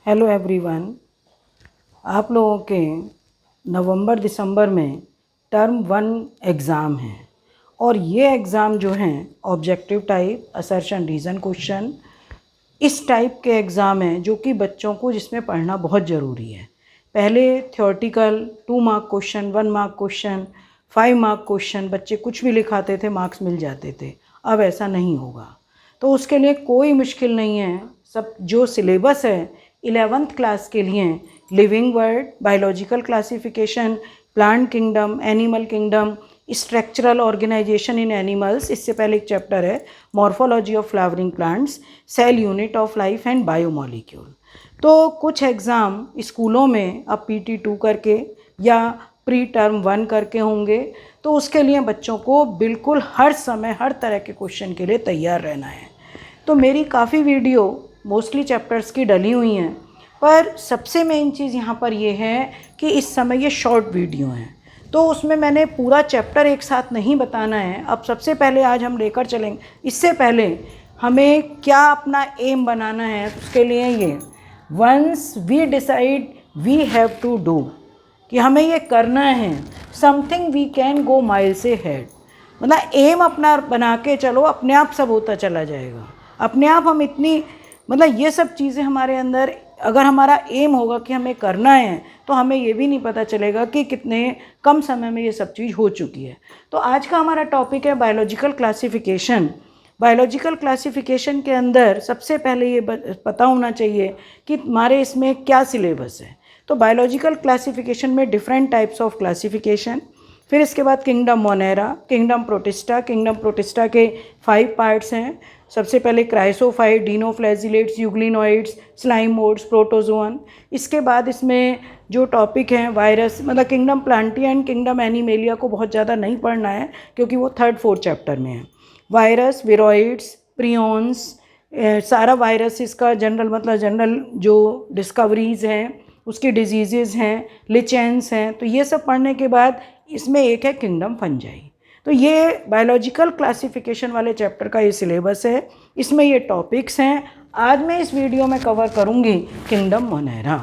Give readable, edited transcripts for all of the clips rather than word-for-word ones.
Hello everyone. आप लोगों के नवंबर दिसंबर में टर्म 1 एग्ज़ाम है और ये एग्ज़ाम जो हैं objective type, assertion, reason question, इस टाइप के एग्ज़ाम हैं जो कि बच्चों को जिसमें पढ़ना बहुत ज़रूरी है। पहले theoretical 2 mark question, 1 mark question, 5 mark question बच्चे कुछ भी लिखाते थे, मार्क्स मिल जाते थे। अब ऐसा नहीं होगा, तो उसके लिए कोई मुश्किल नहीं है। सब जो सिलेबस है 11th क्लास के लिए living world, biological classification, plant kingdom, animal kingdom, structural organisation in animals, इससे पहले एक चैप्टर है morphology of flowering plants, cell unit of life and biomolecule. तो कुछ एग्ज़ाम स्कूलों में अब PT2 करके या प्री टर्म 1 करके होंगे, तो उसके लिए बच्चों को बिल्कुल हर समय हर तरह के क्वेश्चन के लिए तैयार रहना है। तो मेरी काफ़ी वीडियो मोस्टली चैप्टर्स की डली हुई हैं, पर सबसे मेन चीज़ यहाँ पर ये है कि इस समय ये शॉर्ट वीडियो हैं, तो उसमें मैंने पूरा चैप्टर एक साथ नहीं बताना है। अब सबसे पहले आज हम लेकर चलेंगे, इससे पहले हमें क्या अपना एम बनाना है, उसके लिए ये once we decide we have to do, कि हमें ये करना है, something we can go mile से हेड। मतलब एम अपना बना के चलो, अपने आप सब होता चला जाएगा। अपने आप हम इतनी मतलब ये सब चीज़ें हमारे अंदर, अगर हमारा एम होगा कि हमें करना है, तो हमें ये भी नहीं पता चलेगा कि कितने कम समय में ये सब चीज़ हो चुकी है। तो आज का हमारा टॉपिक है बायोलॉजिकल क्लासिफिकेशन। बायोलॉजिकल क्लासिफिकेशन के अंदर सबसे पहले ये पता होना चाहिए कि हमारे इसमें क्या सिलेबस है। तो बायोलॉजिकल क्लासिफिकेशन में डिफरेंट टाइप्स ऑफ क्लासिफिकेशन, फिर इसके बाद kingdom monera, kingdom protista. Kingdom protista के 5 पार्ट्स हैं। सबसे पहले chrysophyte, dinoflagellates, euglenoids, slime moulds, protozoan. इसके बाद इसमें जो टॉपिक हैं वायरस, मतलब kingdom plantae and kingdom animalia को बहुत ज़्यादा नहीं पढ़ना है क्योंकि वो 3rd 4th चैप्टर में है। वायरस, विरोइड्स, प्रियॉन्स, सारा वायरस इसका जनरल मतलब जनरल जो डिस्कवरीज़ हैं, उसकी डिजीज़ हैं, लिचेंस हैं, तो ये सब पढ़ने के बाद इसमें एक है किंगडम फंजाई। तो ये बायोलॉजिकल क्लासिफिकेशन वाले चैप्टर का ये सिलेबस है, इसमें ये टॉपिक्स हैं। आज मैं इस वीडियो में कवर करूँगी किंगडम मोनेरा।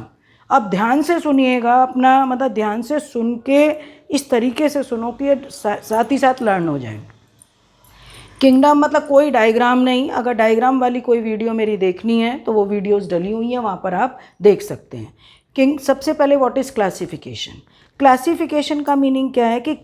अब ध्यान से सुनिएगा, अपना मतलब ध्यान से सुन के इस तरीके से सुनो कि ये साथ ही साथ लर्न हो जाए। किंगडम मतलब कोई डायग्राम नहीं, अगर डायग्राम वाली कोई वीडियो मेरी देखनी है तो वो वीडियोस डली हुई हैं, वहाँ पर आप देख सकते हैं। सबसे पहले व्हाट इज़ क्लासिफिकेशन। क्लासिफिकेशन का मीनिंग क्या है कि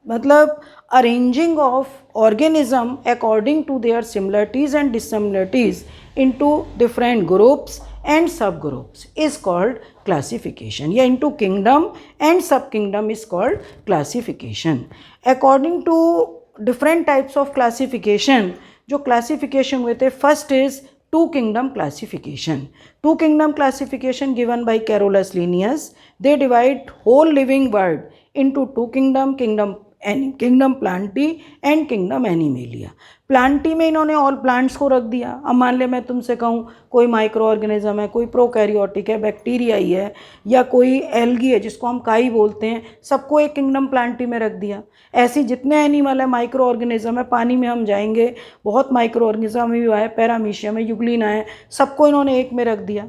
मतलब arranging of organism according to their similarities and dissimilarities into different groups and sub groups is called classification, या into kingdom and sub kingdom is called classification. According to different types of classification, जो classification हुए थे, first is two kingdom classification. Two kingdom classification given by Carolus Linnaeus. They divide whole living world into to kingdom, kingdom Plantae and kingdom animalia. Plantae में इन्होंने all plants को रख दिया। अब मान ले मैं तुमसे कहूँ कोई माइक्रो ऑर्गेनिज्म है, कोई प्रोकैरियोटिक है, बैक्टीरिया ही है, या कोई एल्गी है जिसको हम काई बोलते हैं, सबको एक किंगडम प्लांटी में रख दिया। ऐसी जितने एनिमल है, माइक्रो ऑर्गेनिज्म है, पानी में हम जाएंगे बहुत माइक्रो ऑर्गेनिज्म भी है, पैरामीशियम है, यूग्लिना है, सबको इन्होंने एक में रख दिया।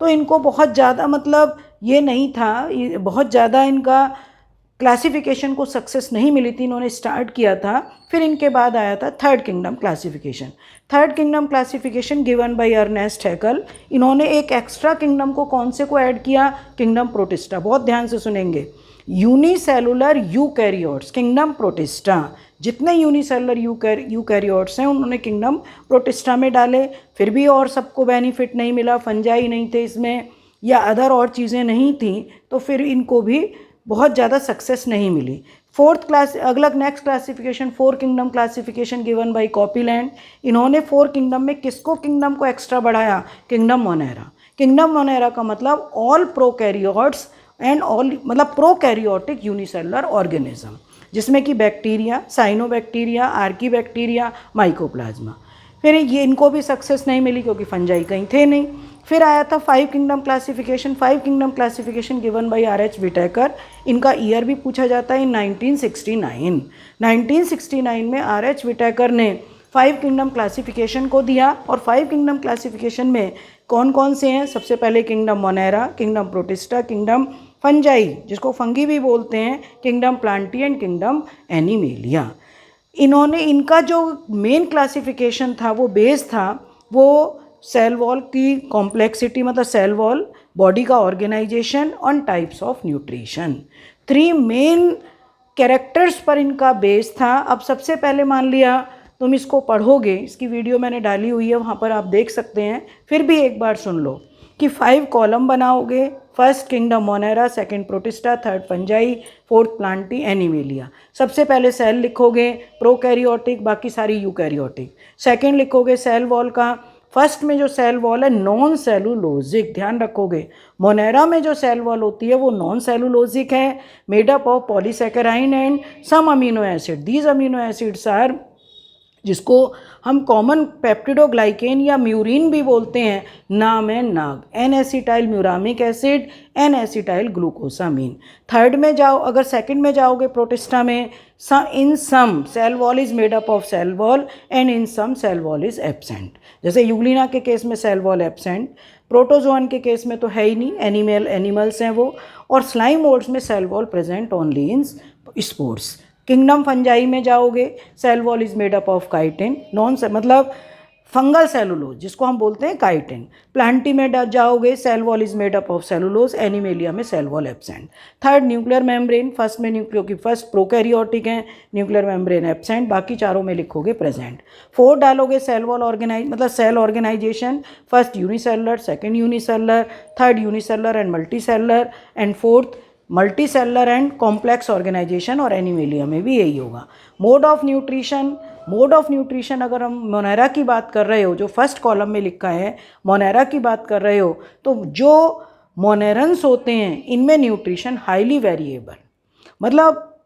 तो इनको बहुत ज़्यादा मतलब ये नहीं था, बहुत ज़्यादा इनका क्लासिफिकेशन को सक्सेस नहीं मिली थी। इन्होंने स्टार्ट किया था, फिर इनके बाद आया था 3rd kingdom classification. 3rd kingdom classification given by Ernest Haeckel. इन्होंने एक एक्स्ट्रा किंगडम को कौन से को ऐड किया, किंगडम प्रोटिस्टा। बहुत ध्यान से सुनेंगे। Unicellular eukaryotes, kingdom protista. जितने यूनिसेलुलर यूकैरियोट्स हैं उन्होंने किंगडम प्रोटिस्टा में डाले। फिर भी और सबको बेनिफिट नहीं मिला, फंजाई नहीं थे इसमें या अदर और चीज़ें नहीं थी, तो फिर इनको भी बहुत ज़्यादा सक्सेस नहीं मिली। 4th क्लास अगला next classification 4 kingdom classification given by Copeland. इन्होंने 4 किंगडम में किसको किंगडम को एक्स्ट्रा बढ़ाया, किंगडम मोनेरा। किंगडम मोनेरा का मतलब ऑल प्रोकैरियोट्स एंड ऑल मतलब प्रोकैरियोटिक यूनिसेलुलर ऑर्गेनिज्म, जिसमें कि बैक्टीरिया, साइनोबैक्टीरिया, आर्कीबैक्टीरिया, माइकोप्लाज्मा। फिर ये इनको भी सक्सेस नहीं मिली क्योंकि फंजाई कहीं थे नहीं। फिर आया था 5 kingdom classification. 5 kingdom classification given by R.H. Whittaker. इनका ईयर भी पूछा जाता है 1969। 1969 में R.H. विटेकर ने 5 किंगडम क्लासिफिकेशन को दिया और 5 किंगडम क्लासिफिकेशन में कौन कौन से हैं? सबसे पहले kingdom monera, kingdom protista, kingdom fungi जिसको फंगी भी बोलते हैं, kingdom Plantae and kingdom animalia. इन्होंने इनका जो मेन क्लासिफिकेशन था वो बेस था वो सेल वॉल की कॉम्प्लेक्सिटी, मतलब सेल वॉल, बॉडी का ऑर्गेनाइजेशन और types of nutrition. 3 main characters पर इनका बेस था। अब सबसे पहले मान लिया तुम इसको पढ़ोगे, इसकी वीडियो मैंने डाली हुई है, वहाँ पर आप देख सकते हैं, फिर भी एक बार सुन लो कि 5 कॉलम बनाओगे। First kingdom Monera, second protista, third fungi, fourth Plantae, animalia. सबसे पहले सेल लिखोगे प्रोकैरियोटिक, बाकी सारी यूकैरियोटिक। सेकंड लिखोगे सेल वॉल का, फर्स्ट में जो सेल वॉल है नॉन सेलुलोजिक, ध्यान रखोगे। मोनेरा में जो सेल वॉल होती है वो नॉन सेलुलोजिक है, made up of polysaccharide and some amino acid. These amino acids are, जिसको हम कॉमन पेप्टिडोग्लाइकेन या म्यूरिन भी बोलते हैं, नाम है NAG, N acetyl muramic acid, N acetyl glucosamine. Third में जाओ, अगर सेकंड में जाओगे प्रोटिस्टा में, in some cell wall is made up of cell wall and in some cell wall is absent. जैसे यूग्लिना के केस में सेल वॉल एब्सेंट, प्रोटोजोअन के केस में तो है ही नहीं, एनिमल्स हैं वो, और स्लाइम मोल्ड्स में cell wall present only in spores. Kingdom fungi में जाओगे, cell wall is made up of chitin, non मतलब फंगल सेलुलोज जिसको हम बोलते हैं काइटिन। प्लांटी में जाओगे, cell wall is made up of cellulose, animalia में cell wall absent. Third nuclear membrane, first में क्योंकि फर्स्ट प्रोकैरियोटिक है, न्यूक्लियर मेम्ब्रेन एब्सेंट, बाकी चारों में लिखोगे प्रेजेंट। फोर्थ डालोगे सेल वॉल मतलब cell organisation, first unicellular, second unicellular, third unicellular and multicellular, and fourth multi cellular and complex organisation, और एनिमेलिया में भी यही होगा। मोड ऑफ न्यूट्रिशन अगर हम मोनेरा की बात कर रहे हो, जो फर्स्ट कॉलम में लिखा है मोनेरा की बात कर रहे हो, तो जो मोनेरन्स होते हैं इनमें न्यूट्रिशन हाईली वेरिएबल, मतलब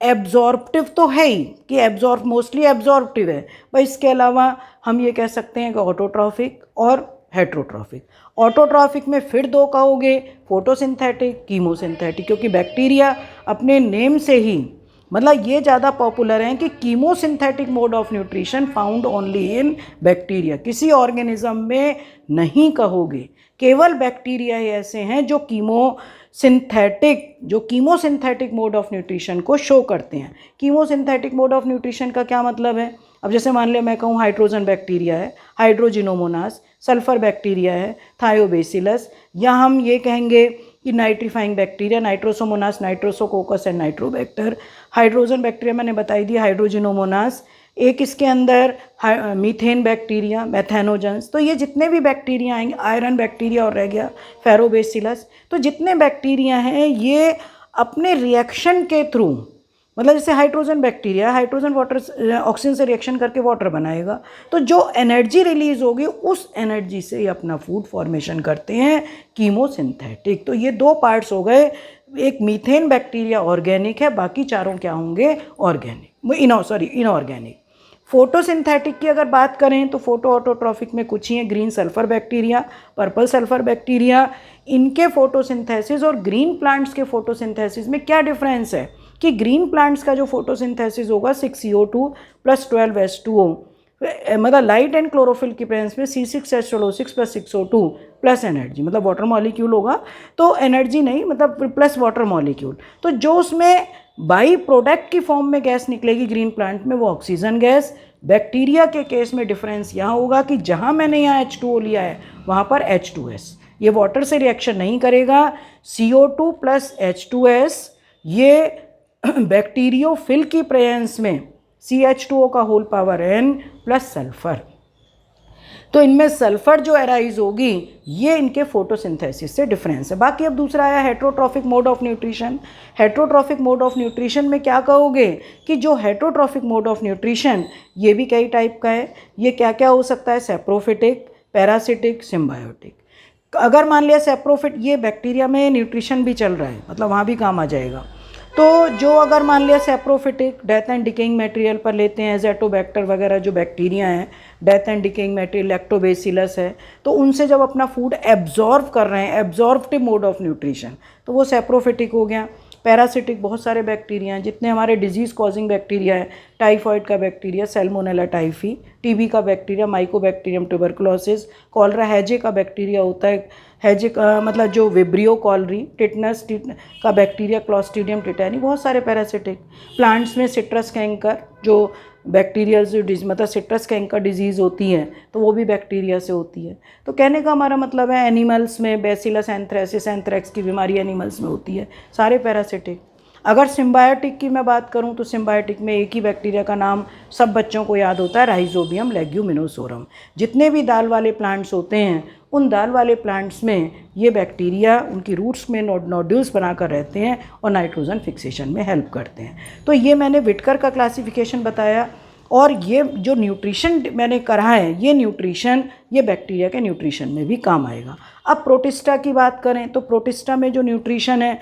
एब्जॉर्प्टिव तो है ही कि मोस्टली एब्जॉर्प्टिव है, पर इसके अलावा हम ये कह सकते हैं कि ऑटोट्रॉफिक और हेट्रोट्रॉफिक। ऑटोट्रॉफिक में फिर 2 कहोगे, फोटोसिंथेटिक, कीमोसिंथेटिक, क्योंकि बैक्टीरिया अपने नेम से ही, मतलब ये ज़्यादा पॉपुलर हैं कि chemosynthetic mode of nutrition found only in bacteria, किसी ऑर्गेनिज्म में नहीं कहोगे। केवल बैक्टीरिया ही ऐसे हैं जो कीमोसिंथेटिक मोड ऑफ न्यूट्रिशन को शो करते हैं। कीमोसिंथेटिक मोड ऑफ न्यूट्रिशन का क्या मतलब है? अब जैसे मान लिया मैं कहूँ हाइड्रोजन बैक्टीरिया है, हाइड्रोजिनोमोनास, सल्फर बैक्टीरिया है, थायोबेसिलस, या हम ये कहेंगे कि nitrifying bacteria, Nitrosomonas, नाइट्रोसोकोकस and Nitrobacter. Hydrogen bacteria मैंने बताई दी, हाइड्रोजिनोमोनास। एक इसके अंदर मीथेन बैक्टीरिया, मैथेनोजेंस। तो ये जितने भी बैक्टीरिया आएंगे, आयरन बैक्टीरिया और रह गया फेरोबेसिलस, तो जितने बैक्टीरिया हैं ये अपने रिएक्शन के थ्रू, मतलब जैसे hydrogen bacteria, hydrogen water oxygen से रिएक्शन करके वाटर बनाएगा, तो जो एनर्जी रिलीज होगी उस एनर्जी से ही अपना फूड फॉर्मेशन करते हैं, कीमोसिंथेटिक। तो ये 2 पार्ट्स हो गए, एक मीथेन बैक्टीरिया ऑर्गेनिक है, बाकी चारों क्या होंगे? Organic, inorganic. फोटोसिंथेटिक की अगर बात करें तो फोटो ऑटोट्रॉफिक में कुछ ही है, green sulphur bacteria, purple sulphur bacteria. इनके फोटोसिंथेसिस और ग्रीन प्लांट्स के फोटोसिंथेसिस में क्या डिफरेंस है कि ग्रीन प्लांट्स का जो फोटोसिंथेसिस होगा 6CO2 + 12H2O, मतलब लाइट एंड क्लोरोफिल की प्रेजेंस में C6H12O6 + 6O2 प्लस एनर्जी, मतलब वाटर मॉलिक्यूल होगा, तो एनर्जी नहीं, मतलब प्लस वाटर मॉलिक्यूल। तो जो उसमें बाई प्रोडक्ट की फॉर्म में गैस निकलेगी ग्रीन प्लांट में, वो ऑक्सीजन गैस। बैक्टीरिया के केस में डिफरेंस यहाँ होगा कि जहाँ मैंने यहाँ H2O लिया है वहाँ पर H2S, ये वाटर से रिएक्शन नहीं करेगा। CO2 + H2S ये बैक्टीरियोफिल की प्रेजेंस में CH2O का होल पावर n + सल्फर, तो इनमें सल्फर जो एराइज होगी ये इनके फोटोसिंथेसिस से डिफरेंस है। बाकी अब दूसरा आया heterotrophic mode of nutrition. Heterotrophic mode of nutrition में क्या कहोगे कि जो हेट्रोट्रॉफिक मोड ऑफ न्यूट्रिशन ये भी कई टाइप का है। ये क्या क्या हो सकता है? Saprophytic, parasitic, symbiotic. अगर मान लिया सेप्रोफिट, ये बैक्टीरिया में न्यूट्रिशन भी चल रहा है, मतलब वहाँ भी काम आ जाएगा। तो जो अगर मान लिया saprophytic, death and decaying material पर लेते हैं, एज़ोटोबैक्टर वगैरह जो बैक्टीरिया हैं, death and decaying material, lactobacillus है, तो उनसे जब अपना फूड एब्जॉर्व कर रहे हैं, एब्जॉर्प्टिव मोड ऑफ न्यूट्रिशन, तो वो सेप्रोफिटिक हो गया। पैरासिटिक बहुत सारे बैक्टीरिया हैं, जितने हमारे डिजीज़ कॉजिंग बैक्टीरिया है, टाइफॉइड का बैक्टीरिया, सैल्मोनेला टाइफी, टीबी का बैक्टीरिया, माइकोबैक्टीरियम ट्यूबरकुलोसिस, कॉलरा, हैजे का बैक्टीरिया होता है, हैजे का मतलब जो विब्रियो कॉलरी, टिटनस का बैक्टीरिया, क्लॉस्ट्रीडियम टिटैनी, बहुत सारे पैरासिटिक। प्लांट्स में सिट्रस कैंकर जो बैक्टीरियल जो मतलब सिट्रस कैंकर डिजीज़ होती है तो वो भी बैक्टीरिया से होती है। तो कहने का हमारा मतलब है एनिमल्स में बैसिलस एंथ्रेसिस, एंथ्रेक्स की बीमारी एनिमल्स में होती है, सारे पैरासिटिक। अगर सिम्बायोटिक की मैं बात करूं तो सिम्बायोटिक में एक ही बैक्टीरिया का नाम सब बच्चों को याद होता है, राइजोबियम लेग्यूमिनोसोरम। जितने भी दाल वाले प्लांट्स होते हैं उन दाल वाले प्लांट्स में ये बैक्टीरिया उनकी रूट्स में नोड्यूल्स बनाकर रहते हैं और नाइट्रोजन फिक्सेशन में हेल्प करते हैं। तो ये मैंने विटकर का क्लासिफिकेशन बताया, और ये जो न्यूट्रिशन मैंने करा है ये न्यूट्रिशन ये बैक्टीरिया के न्यूट्रिशन में भी काम आएगा। अब प्रोटिस्टा की बात करें तो प्रोटिस्टा में जो न्यूट्रिशन है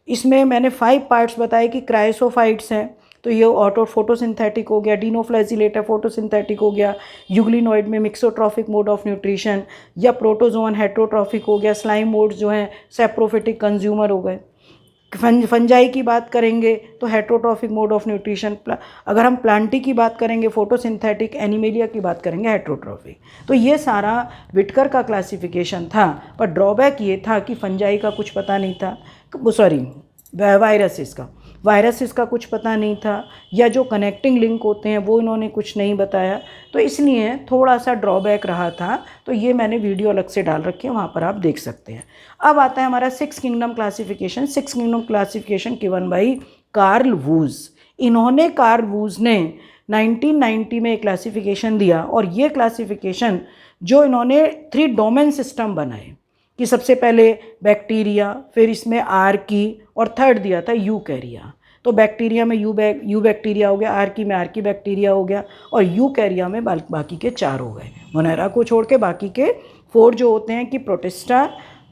इसमें मैंने 5 पार्ट्स बताए कि क्राइसोफाइट्स हैं, तो ये ऑटो फोटोसिंथेटिक हो गया, डीनोफ्लैजिलेट है फोटोसिंथेटिक हो गया, यूग्लिनोइड में मिक्सोट्रॉफिक मोड ऑफ न्यूट्रिशन, या प्रोटोजोन हेट्रोट्रॉफिक हो गया, स्लाइम मोड्स जो हैं सेप्रोफिटिक कंज्यूमर हो गए। फंजाई की बात करेंगे तो हेट्रोट्रॉफिक मोड ऑफ न्यूट्रिशन, अगर हम प्लांटी की बात करेंगे फोटोसिंथेटिक, एनिमेलिया की बात करेंगे हेट्रोट्रॉफिक। तो ये सारा विटकर का क्लासिफिकेशन था, पर ड्रॉबैक ये था कि फंजाई का कुछ पता नहीं था, सॉरी वायरसेस का कुछ पता नहीं था, या जो कनेक्टिंग लिंक होते हैं वो इन्होंने कुछ नहीं बताया, तो इसलिए थोड़ा सा ड्रॉबैक रहा था। तो ये मैंने वीडियो अलग से डाल रखी है, वहाँ पर आप देख सकते हैं। अब आता है हमारा 6 kingdom classification. 6 kingdom classification given by Carl Woese. इन्होंने कार्ल वूज ने 1990 में एक क्लासिफिकेशन दिया, और ये क्लासिफिकेशन जो इन्होंने 3 डोमेन सिस्टम बनाए कि सबसे पहले बैक्टीरिया, फिर इसमें आर्की, और थर्ड दिया था यूकैरिया। तो बैक्टीरिया में यू बैक्टीरिया हो गया, आर्की में आर्की बैक्टीरिया हो गया, और यूकैरिया में बाकी के 4 हो गए, मोनेरा को छोड़ के बाकी के 4 जो होते हैं कि प्रोटिस्टा,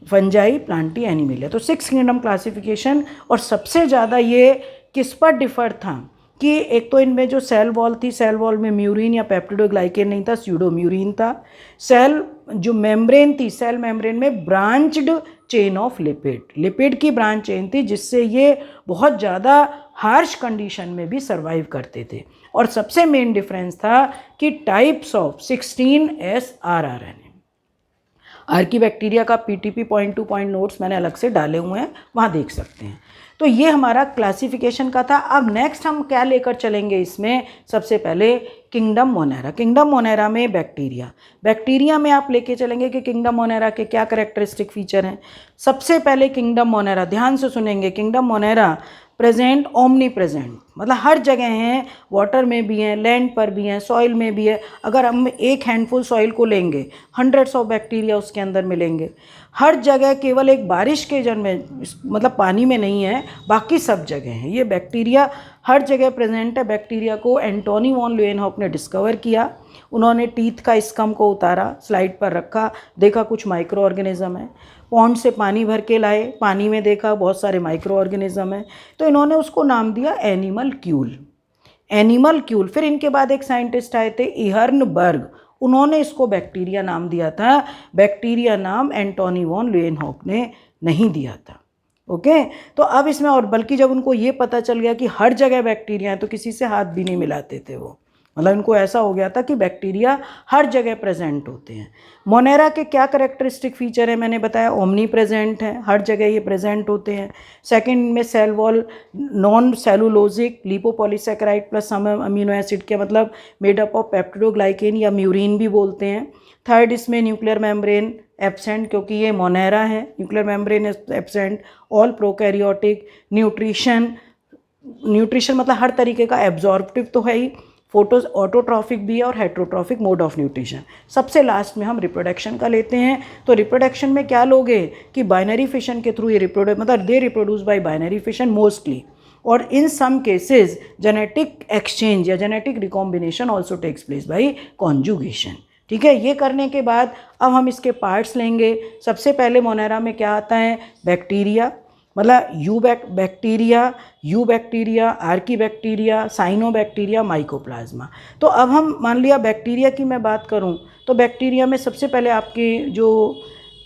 फंजाई, प्लांटी, एनिमेलिया। तो 6 किंगडम क्लासिफिकेशन। और सबसे ज़्यादा ये किस पर डिफ़र था कि एक तो इनमें जो सेल वॉल थी, सेल वॉल में म्यूरिन या पेप्टिडोग्लाइकेन नहीं था, स्यूडोम्यूरिन था। सेल जो मेम्ब्रेन थी, सेल मेम्ब्रेन में ब्रांच्ड चेन ऑफ लिपिड की ब्रांच चेन थी, जिससे ये बहुत ज़्यादा हार्श कंडीशन में भी सर्वाइव करते थे। और सबसे मेन डिफरेंस था कि types of 16S RRNA। Archie bacteria का PTP point two point notes मैंने अलग से डाले हुए हैं, वहाँ देख सकते हैं। तो ये हमारा क्लासिफिकेशन का था। अब नेक्स्ट हम क्या लेकर चलेंगे इसमें, सबसे पहले किंगडम मोनेरा। किंगडम मोनेरा में बैक्टीरिया में आप लेके चलेंगे कि किंगडम मोनेरा के क्या कैरेक्टरिस्टिक फीचर हैं। सबसे पहले किंगडम मोनेरा, ध्यान से सुनेंगे, kingdom Monera present, omni present, मतलब हर जगह हैं, वाटर में भी हैं, लैंड पर भी हैं, सॉइल में भी है। अगर हम एक हैंडफुल सॉइल को लेंगे, हंड्रेड्स ऑफ बैक्टीरिया उसके अंदर मिलेंगे हर जगह। केवल एक बारिश के जन में मतलब पानी में नहीं है, बाकी सब जगह हैं ये बैक्टीरिया, हर जगह प्रेजेंट है। बैक्टीरिया को एंटोनी वॉन ल्यूएनहॉक ने डिस्कवर किया। उन्होंने टीथ का स्कम को उतारा, स्लाइड पर रखा, देखा कुछ माइक्रो ऑर्गेनिज्म है। पॉन्ड से पानी भर के लाए, पानी में देखा बहुत सारे माइक्रो ऑर्गेनिज्म है, तो इन्होंने उसको नाम दिया एनिमल क्यूल। फिर इनके बाद एक साइंटिस्ट आए थे इहर्नबर्ग, उन्होंने इसको बैक्टीरिया नाम दिया था। बैक्टीरिया नाम एंटोनी वॉन ल्यूएनहॉक ने नहीं दिया था। ओके, तो अब इसमें और बल्कि जब उनको ये पता चल गया कि हर जगह बैक्टीरिया है तो किसी से हाथ भी नहीं मिलाते थे वो, मतलब इनको ऐसा हो गया था कि बैक्टीरिया हर जगह प्रेजेंट होते हैं। मोनेरा के क्या कैरेक्टरिस्टिक फीचर है मैंने बताया, ओमनी प्रेजेंट है, हर जगह ये प्रेजेंट होते हैं। सेकंड में cell wall non cellulosic, lipopolysaccharide plus some amino acid के, मतलब मेडअप ऑफ पेप्टिडोग्लाइकेन या म्यूरिन भी बोलते हैं। थर्ड इसमें न्यूक्लियर मेम्ब्रेन एब्सेंट, क्योंकि ये मोनेरा है, nuclear membrane absent. All prokaryotic. Nutrition मतलब हर तरीके का, एब्जॉर्प्टिव तो है ही, ऑटोट्रॉफिक भी है, और हेट्रोट्रॉफिक मोड ऑफ न्यूट्रिशन। सबसे लास्ट में हम रिप्रोडक्शन का लेते हैं। तो रिप्रोडक्शन में क्या लोगे कि बाइनरी फिशन के थ्रू ये मतलब they reproduce by binary fission mostly, और in some cases genetic exchange या genetic recombination also takes place by conjugation. ठीक है, ये करने के बाद अब हम इसके पार्ट्स लेंगे। सबसे पहले मोनेरा में क्या आता है, बैक्टीरिया, मतलब you bacteria, Archie bacteria, cyanobacteria, mycoplasma. तो अब हम मान लिया बैक्टीरिया की मैं बात करूं तो बैक्टीरिया में सबसे पहले आपकी जो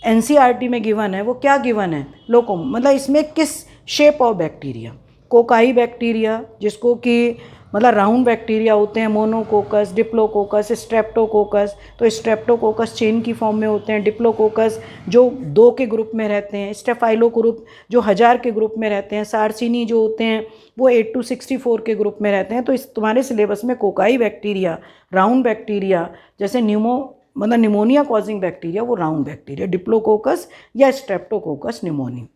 NCERT में गिवन है वो क्या गिवन है, लोकोम, मतलब इसमें किस shape of bacteria, cocci bacteria जिसको कि मतलब राउंड बैक्टीरिया होते हैं, मोनोकोकस, डिप्लोकोकस, स्ट्रेप्टोकोकस। तो स्ट्रेप्टोकोकस चेन की फॉर्म में होते हैं, डिप्लोकोकस जो 2 के ग्रुप में रहते हैं, स्टेफाइलोग्रुप जो 1000 के ग्रुप में रहते हैं, सार्सिनी जो होते हैं वो 8 to 64 के ग्रुप में रहते हैं। तो इस तुम्हारे सिलेबस में कोकाई बैक्टीरिया, राउंड बैक्टीरिया जैसे मतलब निमोनिया कॉजिंग बैक्टीरिया वो राउंड बैक्टीरिया, डिप्लोकोकस या streptococcus pneumonia.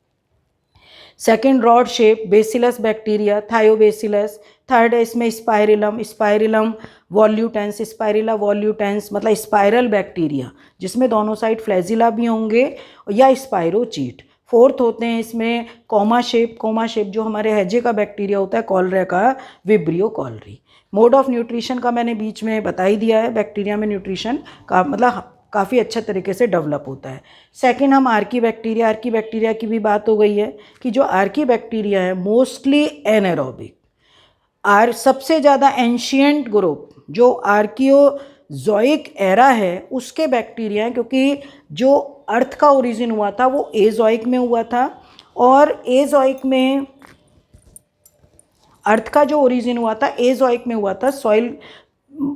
Second rod shape bacillus bacteria, thiobacillus. Third है इसमें spirillum, spirillum volutans, spirilla volutans मतलब स्पाइरल बैक्टीरिया जिसमें दोनों साइड फ्लैजिला भी होंगे या स्पाइरोचीट। फोर्थ होते हैं इसमें कोमा शेप जो हमारे हैजे का बैक्टीरिया होता है, कॉलरे का, Vibrio cholerae. Mode of nutrition का मैंने बीच में बता ही दिया है, बैक्टीरिया में न्यूट्रिशन का मतलब काफ़ी अच्छे तरीके से डेवलप होता है। सेकंड हम आर्की बैक्टीरिया की भी बात हो गई है कि जो आर्की बैक्टीरिया है मोस्टली एनारोबिक, सबसे ज़्यादा एंशियंट ग्रुप जो आर्कियोजोइक एरा है उसके बैक्टीरिया हैं, क्योंकि जो अर्थ का ओरिजिन हुआ था वो एजोइक में हुआ था, और एजोइक में अर्थ का जो ओरिजिन हुआ था एजोइक में हुआ था, सॉइल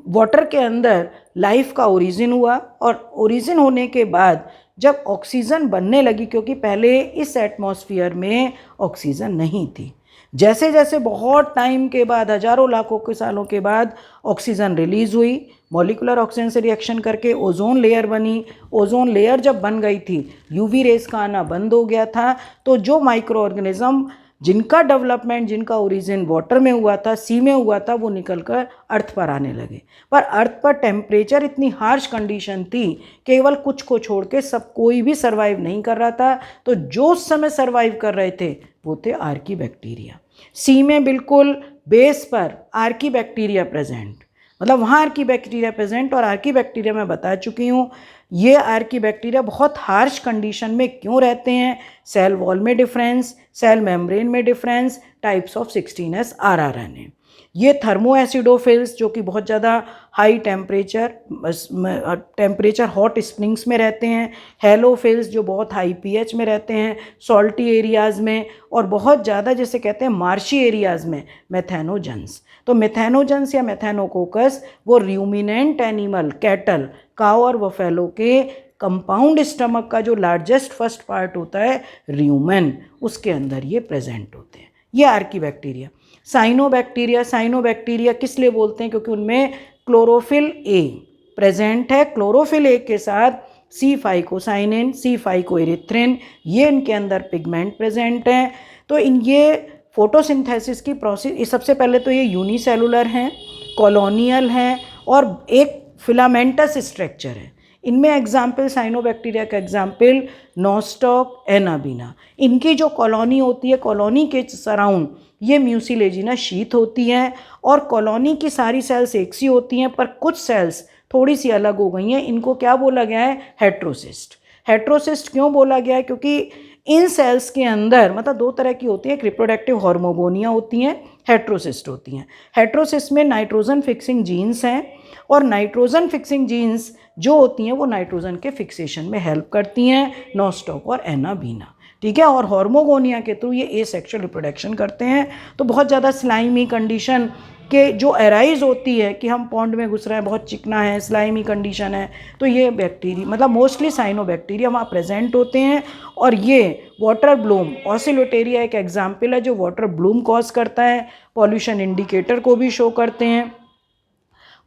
वाटर के अंदर लाइफ का ओरिजिन हुआ, और ओरिजिन होने के बाद जब ऑक्सीजन बनने लगी, क्योंकि पहले इस एटमॉस्फेयर में ऑक्सीजन नहीं थी, जैसे जैसे बहुत टाइम के बाद, हजारों लाखों के सालों के बाद ऑक्सीजन रिलीज हुई, मॉलिक्यूलर ऑक्सीजन से रिएक्शन करके ओजोन लेयर बनी। ओजोन लेयर जब बन गई थी यूवी रेस का आना बंद हो गया था, तो जो माइक्रो ऑर्गेनिज्म जिनका डेवलपमेंट, जिनका ओरिजिन वाटर में हुआ था, सी में हुआ था, वो निकलकर अर्थ पर आने लगे। पर अर्थ पर टेम्परेचर इतनी हार्श कंडीशन थी, केवल कुछ को छोड़ के सब कोई भी सर्वाइव नहीं कर रहा था। तो जो उस समय सर्वाइव कर रहे थे वो थे आर्की बैक्टीरिया। सी में बिल्कुल बेस पर आर्की बैक्टीरिया प्रेजेंट, मतलब वहाँ आर्की बैक्टीरिया प्रेजेंट। और आर्की बैक्टीरिया मैं बता चुकी हूँ, ये आर्की बैक्टीरिया बहुत हार्श कंडीशन में क्यों रहते हैं, सेल वॉल में डिफरेंस, सेल मेम्ब्रेन में difference, types of 16S RRNA। ये थर्मो एसिडोफिल्स जो कि बहुत ज़्यादा हाई टेम्परेचर हॉट स्प्रिंग्स में रहते हैं, हेलोफिल्स जो बहुत हाई pH में रहते हैं, सॉल्टी एरियाज़ में, और बहुत ज़्यादा जैसे कहते हैं मार्शी एरियाज़ में मेथेनोजेंस। तो मेथेनोजेंस या मेथेनोकोकस वो र्यूमिनेंट एनिमल, कैटल, काऊ और बफेलो के कंपाउंड स्टमक का जो लार्जेस्ट फर्स्ट पार्ट होता है र्यूमेन, उसके अंदर ये प्रेजेंट होते हैं। ये आर्की बैक्टीरिया। साइनोबैक्टीरिया किस लिए बोलते हैं, क्योंकि उनमें क्लोरोफिल ए प्रेजेंट है, क्लोरोफिल ए के साथ C5 C5 ये इनके अंदर पिगमेंट प्रेजेंट हैं। तो ये फोटोसिंथेसिस की प्रोसेस, सबसे पहले तो ये यूनिसेलुलर हैं, कॉलोनियल हैं और एक फिलामेंटस स्ट्रक्चर है। इनमें एग्जाम्पल, साइनोबैक्टीरिया का एग्जाम्पल नोस्टॉक, एनाबीना। इनकी जो कॉलोनी होती है, कॉलोनी के सराउंड ये म्यूसिलेजिनस शीथ होती हैं, और कॉलोनी की सारी सेल्स एक सी होती हैं, पर कुछ सेल्स थोड़ी सी अलग हो गई हैं। इनको क्या बोला गया है, हेट्रोसिस्ट। हेट्रोसिस्ट क्यों बोला गया है, क्योंकि इन सेल्स के अंदर मतलब 2 तरह की होती है, एक रिप्रोडक्टिव हार्मोगोनिया होती हैं, हेट्रोसिस्ट होती हैं। हेट्रोसिस्ट में नाइट्रोजन फिक्सिंग जीन्स हैं, और नाइट्रोजन फिक्सिंग जीन्स जो होती हैं वो नाइट्रोजन के फिक्सेशन में हेल्प करती हैं, नोस्टॉक और एनाबीना, ठीक है। और हार्मोगोनिया के थ्रू ये एसेक्सुअल रिप्रोडक्शन करते हैं। तो बहुत ज़्यादा स्लाइमी कंडीशन के जो एराइज होती है कि हम पॉन्ड में घुस रहे हैं, बहुत चिकना है, स्लाइमी कंडीशन है, तो ये बैक्टीरिया मतलब मोस्टली साइनोबैक्टीरिया वहाँ प्रेजेंट होते हैं। और ये वाटर ब्लूम, ऑसिलोटेरिया एक एग्जाम्पल है जो वाटर ब्लूम कॉज करता है, पॉल्यूशन इंडिकेटर को भी शो करते हैं,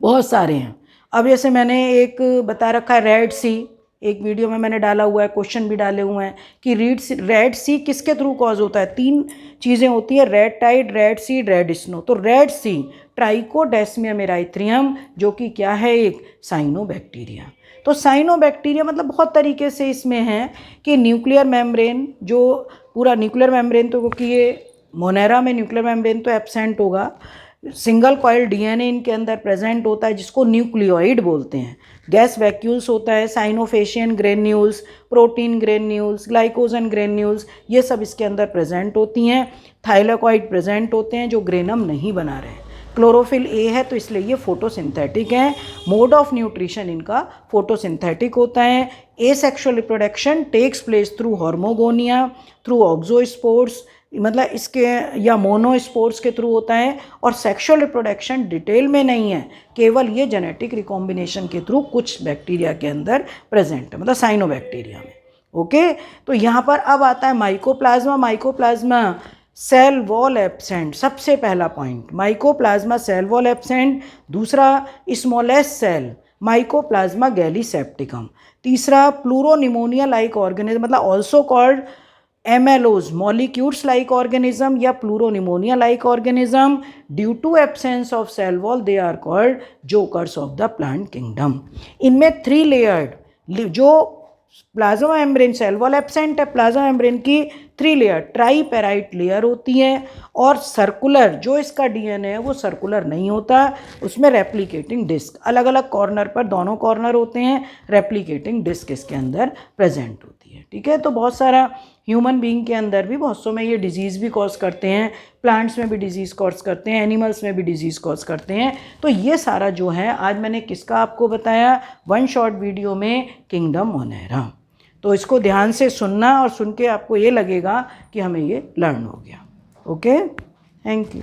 बहुत सारे हैं। अब जैसे मैंने एक बता रखा है रेड सी, एक वीडियो में मैंने डाला हुआ है, क्वेश्चन भी डाले हुए हैं कि रेड सी किसके थ्रू कॉज होता है। 3 चीज़ें होती है, red tide, red seed, red snow. तो रेड सी ट्राइकोडेस्मियम एराइथ्रियम जो कि क्या है, एक साइनोबैक्टीरिया। तो साइनोबैक्टीरिया मतलब बहुत तरीके से इसमें है कि न्यूक्लियर मेम्ब्रेन, जो पूरा न्यूक्लियर मेम्ब्रेन, तो क्योंकि ये मोनेरा में न्यूक्लियर मेम्ब्रेन तो एब्सेंट होगा, सिंगल कॉइल डीएनए इनके अंदर प्रेजेंट होता है जिसको न्यूक्लियोइड बोलते हैं। गैस वैक्यूल्स होता है, cyanophycean granules, protein granules, glycogen granules, ये सब इसके अंदर प्रेजेंट होती हैं। थाइलेकॉइड प्रेजेंट होते हैं जो ग्रेनम नहीं बना रहे। क्लोरोफिल ए है तो इसलिए ये फोटोसिंथेटिक हैं। मोड ऑफ न्यूट्रिशन इनका फोटोसिंथेटिक होता है। Asexual reproduction takes place through hormogonia, through auxospores, मतलब इसके या मोनोस्पोर्स के थ्रू होता है, और सेक्सुअल रिप्रोडक्शन डिटेल में नहीं है, केवल ये जेनेटिक रिकॉम्बिनेशन के थ्रू कुछ बैक्टीरिया के अंदर प्रेजेंट है, मतलब साइनोबैक्टीरिया में। ओके, तो यहाँ पर अब आता है mycoplasma. Mycoplasma cell wall absent, सबसे पहला point, mycoplasma cell wall absent. दूसरा स्मॉलेस्ट सेल माइकोप्लाज्मा गैलीसेप्टिकम। तीसरा प्लूरोनिमोनिया लाइक ऑर्गेनिज्म, मतलब also called MLOs, molecules like organism या pleuropneumonia like organism. Due to absence of cell wall they are called jokers of the plant kingdom. इनमें 3 layered, जो plasma membrane cell wall absent है, plasma membrane की 3 layer ट्राईपेराइट layer होती है, और circular जो इसका DNA है वो सर्कुलर नहीं होता, उसमें रेप्लिकेटिंग डिस्क अलग अलग कॉर्नर पर, दोनों कॉर्नर होते हैं, रेप्लिकेटिंग डिस्क इसके अंदर प्रेजेंट होती है। ठीक है, तो बहुत सारा ह्यूमन बीइंग के अंदर भी बहुत सौ में ये डिजीज़ भी कॉज करते हैं, प्लांट्स में भी डिजीज़ कॉज करते हैं, एनिमल्स में भी डिजीज़ कॉज करते हैं। तो ये सारा जो है आज मैंने किसका आपको बताया, वन शॉर्ट वीडियो में किंगडम मोनेरा। तो इसको ध्यान से सुनना, और सुन के आपको ये लगेगा कि हमें ये लर्न हो गया। Okay, thank you.